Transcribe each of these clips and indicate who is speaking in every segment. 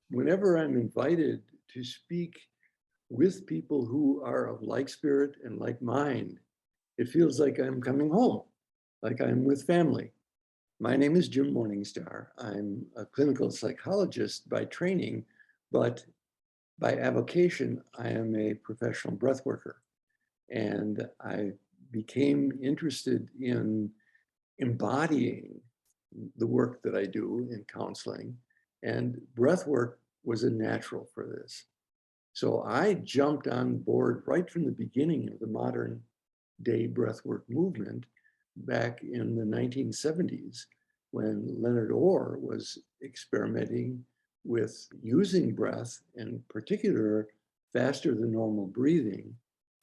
Speaker 1: whenever I'm invited to speak with people who are of like spirit and like mind, it feels like I'm coming home, like I'm with family. My name is Jim Morningstar. I'm a clinical psychologist by training, but by avocation, I am a professional breath worker. And I became interested in embodying the work that I do in counseling, and breath work was a natural for this. So I jumped on board right from the beginning of the modern day breathwork movement back in the 1970s when Leonard Orr was experimenting with using breath, in particular, faster than normal breathing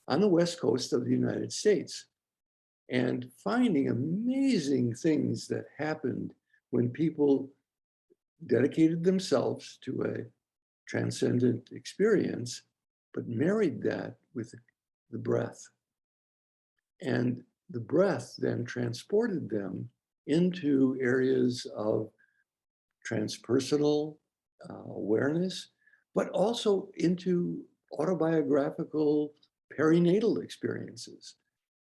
Speaker 1: on the West Coast of the United States, and finding amazing things that happened when people dedicated themselves to a transcendent experience, but married that with the breath. And the breath then transported them into areas of transpersonal awareness, but also into autobiographical perinatal experiences.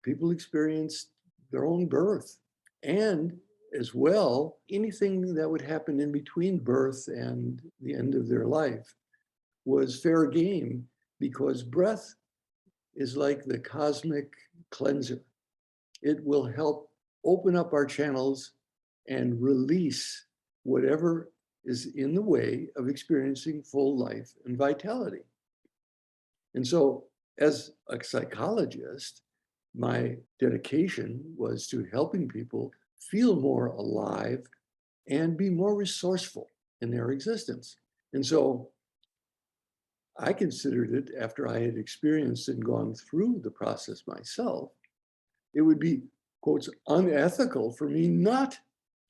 Speaker 1: People experienced their own birth, and as well, anything that would happen in between birth and the end of their life was fair game, because breath is like the cosmic cleanser. It will help open up our channels and release whatever is in the way of experiencing full life and vitality. And so, as a psychologist, my dedication was to helping people feel more alive and be more resourceful in their existence. And so I considered it, after I had experienced and gone through the process myself, it would be, quotes, unethical for me not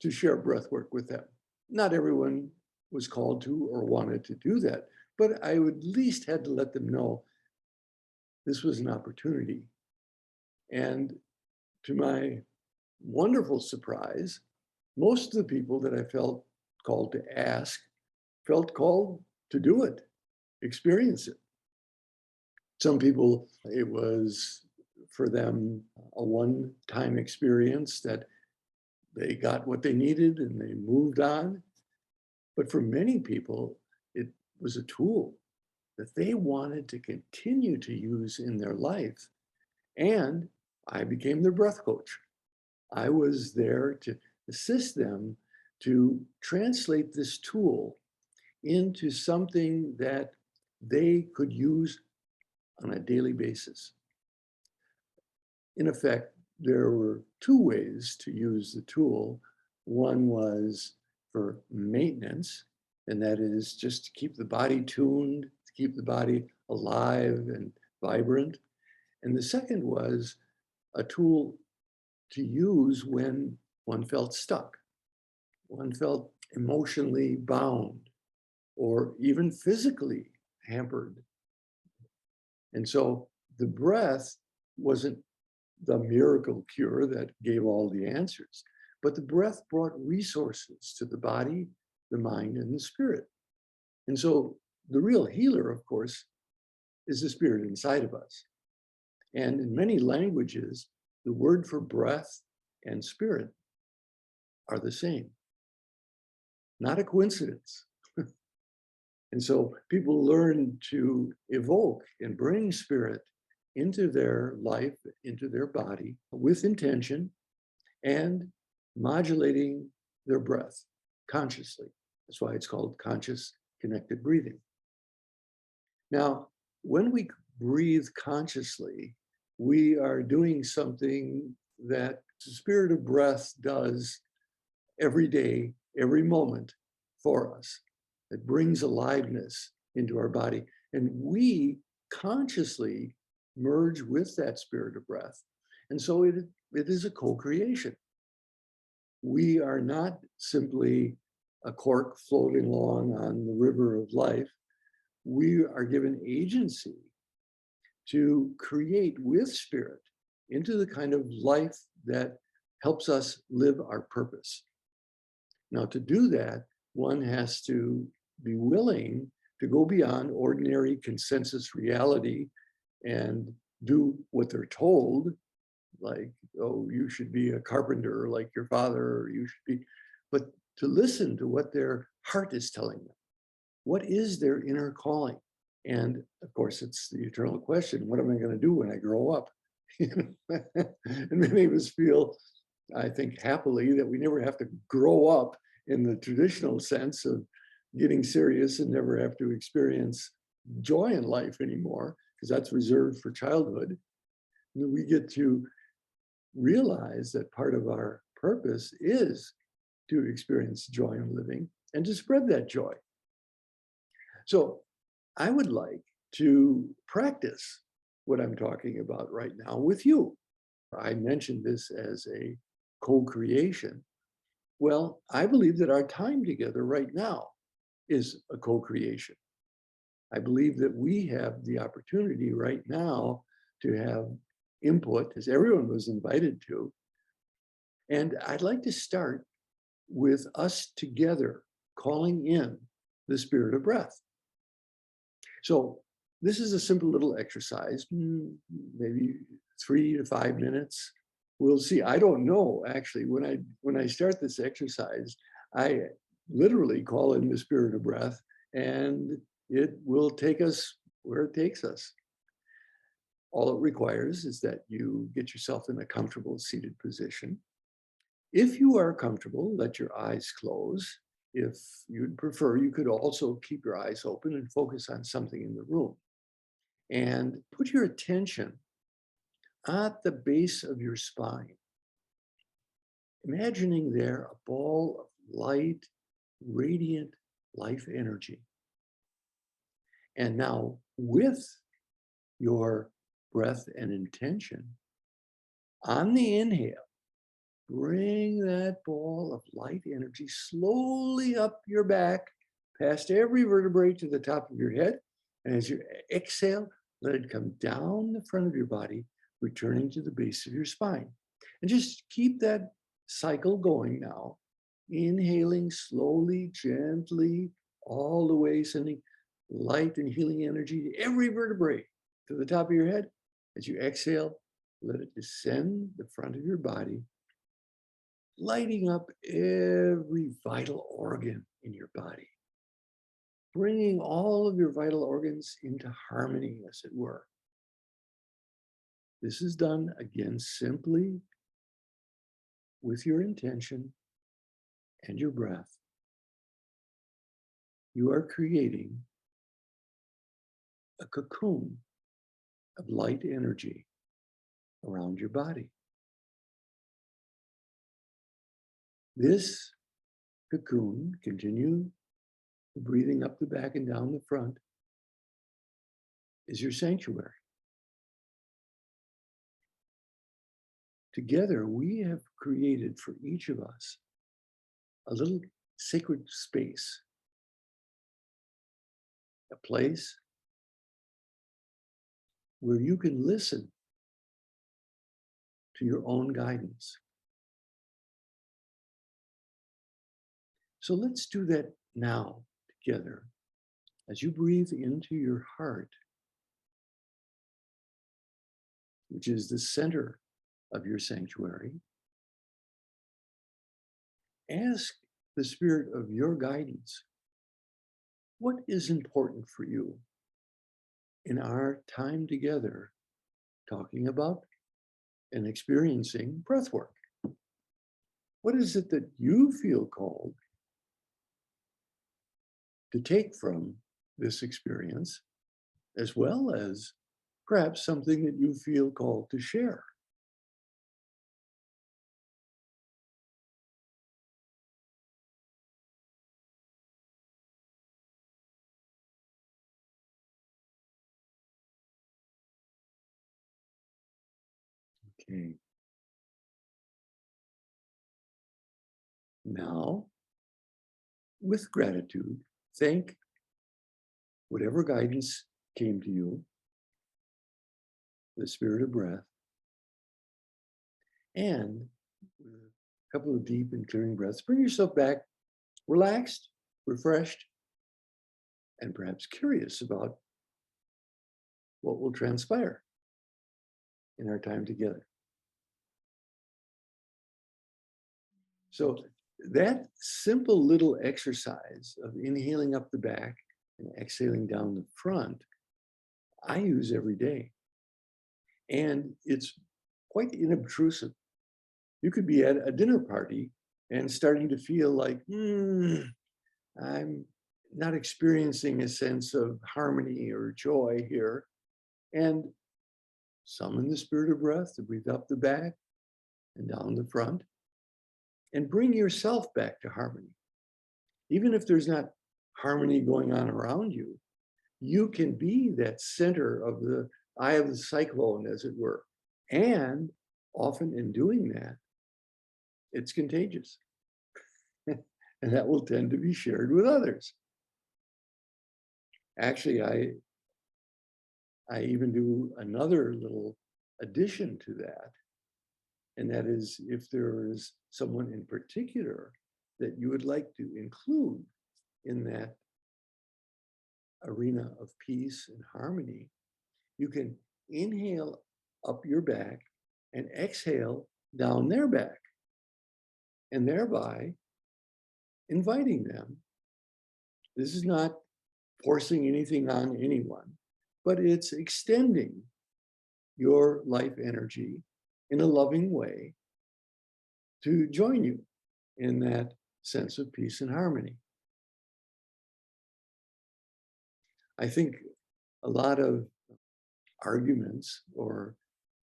Speaker 1: to share breath work with them. Not everyone was called to or wanted to do that, but I would at least had to let them know this was an opportunity. And to my wonderful surprise, most of the people that I felt called to ask felt called to do it, experience it. Some people, it was for them a one-time experience that they got what they needed and they moved on. But for many people, it was a tool that they wanted to continue to use in their life. And I became their breath coach. I was there to assist them to translate this tool into something that they could use on a daily basis. In effect, there were two ways to use the tool. One was for maintenance, and that is just to keep the body tuned, to keep the body alive and vibrant. And the second was a tool to use when one felt stuck, one felt emotionally bound, or even physically hampered. And so the breath wasn't the miracle cure that gave all the answers, but the breath brought resources to the body, the mind, and the spirit. And so the real healer, of course, is the spirit inside of us. And in many languages, the word for breath and spirit are the same. Not a coincidence. And so people learn to evoke and bring spirit into their life, into their body with intention, and modulating their breath consciously. That's why it's called conscious connected breathing. Now, when we breathe consciously, we are doing something that the spirit of breath does every day, every moment for us. It brings aliveness into our body. And we consciously merge with that spirit of breath. And so it is a co-creation. We are not simply a cork floating along on the river of life. We are given agency to create with spirit into the kind of life that helps us live our purpose. Now, to do that, one has to be willing to go beyond ordinary consensus reality and do what they're told, like, oh, you should be a carpenter like your father, or you should be, but to listen to what their heart is telling them. What is their inner calling? And of course, it's the eternal question, what am I going to do when I grow up? And many of us feel, I think, happily that we never have to grow up in the traditional sense of getting serious and never have to experience joy in life anymore, because that's reserved for childhood. And we get to realize that part of our purpose is to experience joy in living and to spread that joy. So I would like to practice what I'm talking about right now with you. I mentioned this as a co-creation. Well, I believe that our time together right now is a co-creation. I believe that we have the opportunity right now to have input, as everyone was invited to. And I'd like to start with us together calling in the spirit of breath. So this is a simple little exercise, maybe 3 to 5 minutes. We'll see. I don't know, actually, when I start this exercise, I literally call in the spirit of breath, and it will take us where it takes us. All it requires is that you get yourself in a comfortable seated position. If you are comfortable, let your eyes close. If you'd prefer, you could also keep your eyes open and focus on something in the room. And put your attention at the base of your spine, imagining there a ball of light, radiant life energy. And now, with your breath and intention, on the inhale, bring that ball of light energy slowly up your back, past every vertebrae to the top of your head. And as you exhale, let it come down the front of your body, returning to the base of your spine. And just keep that cycle going now. Inhaling slowly, gently, all the way, sending light and healing energy to every vertebrae to the top of your head. As you exhale, let it descend the front of your body, lighting up every vital organ in your body, bringing all of your vital organs into harmony, as it were. This is done again simply with your intention and your breath. You are creating a cocoon of light energy around your body. This cocoon, continue breathing up the back and down the front, is your sanctuary. Together, we have created for each of us a little sacred space, a place where you can listen to your own guidance. So let's do that now together. As you breathe into your heart, which is the center of your sanctuary, ask the spirit of your guidance, what is important for you in our time together talking about and experiencing breath work? What is it that you feel called to take from this experience, as well as perhaps something that you feel called to share? Okay. Now, with gratitude, thank whatever guidance came to you, the spirit of breath, and with a couple of deep and clearing breaths, bring yourself back relaxed, refreshed, and perhaps curious about what will transpire in our time together. So that simple little exercise of inhaling up the back and exhaling down the front, I use every day. And it's quite inobtrusive. You could be at a dinner party and starting to feel like, I'm not experiencing a sense of harmony or joy here. And summon the spirit of breath to breathe up the back and down the front and bring yourself back to harmony. Even if there's not harmony going on around you, you can be that center of the eye of the cyclone, as it were. And often in doing that, it's contagious. And that will tend to be shared with others. Actually, I even do another little addition to that. And that is, if there is someone in particular that you would like to include in that arena of peace and harmony, you can inhale up your back and exhale down their back, and thereby inviting them. This is not forcing anything on anyone, but it's extending your life energy in a loving way to join you in that sense of peace and harmony. I think a lot of arguments or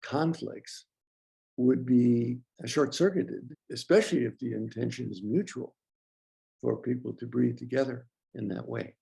Speaker 1: conflicts would be short-circuited, especially if the intention is mutual for people to breathe together in that way.